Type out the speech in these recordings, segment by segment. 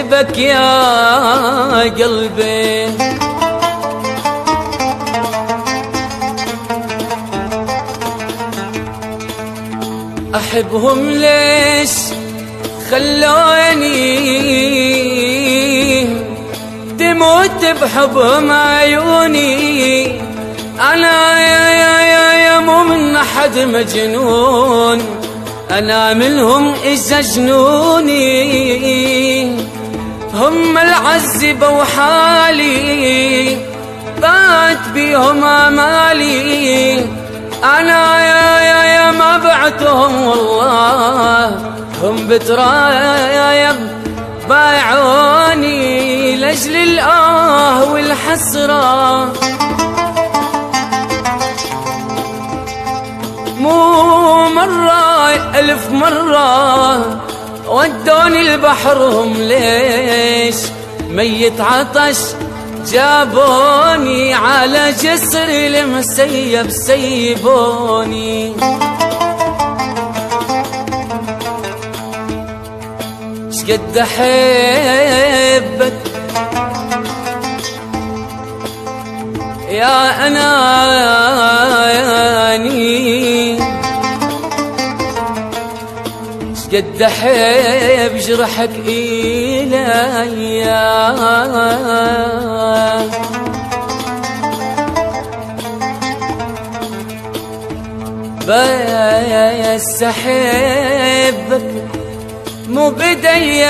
أحبك يا قلبي، أحبهم ليش خلوني تموت بحبهم عيوني. أنا يا مو من أحد مجنون، أنا منهم إجا جنوني. هم العذبة وحالي بات بيهم آمالي. أنا يا ما بعتهم والله، هم بترايب بايعوني لأجل الآه والحسرة. مو مرة 1000 مرة ودوني البحر، هم ليش ميت عطش جابوني على جسر المسيب سيبوني. شقد أحبك يا أناني، شقد أحب جرحك إليا. بس أحبك مو بدي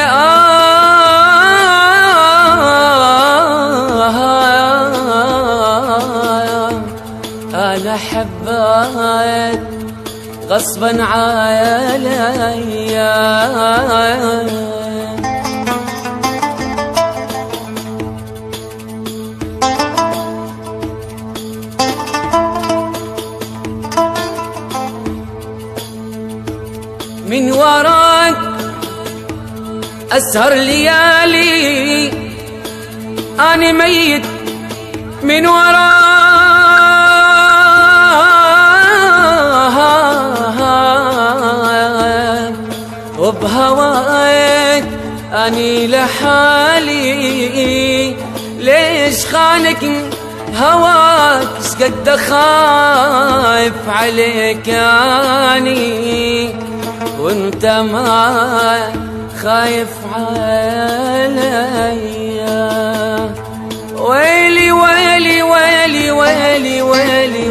أنا حبيت غصبا عليا. من وراك أسهر ليالي، أنا ميت من وراك وبهواك أني لحالي. ليش خانك هواك؟ شقد خايف عليك أني وانت ما خايف عليا. ويلي ويلي ويلي ويلي ويلي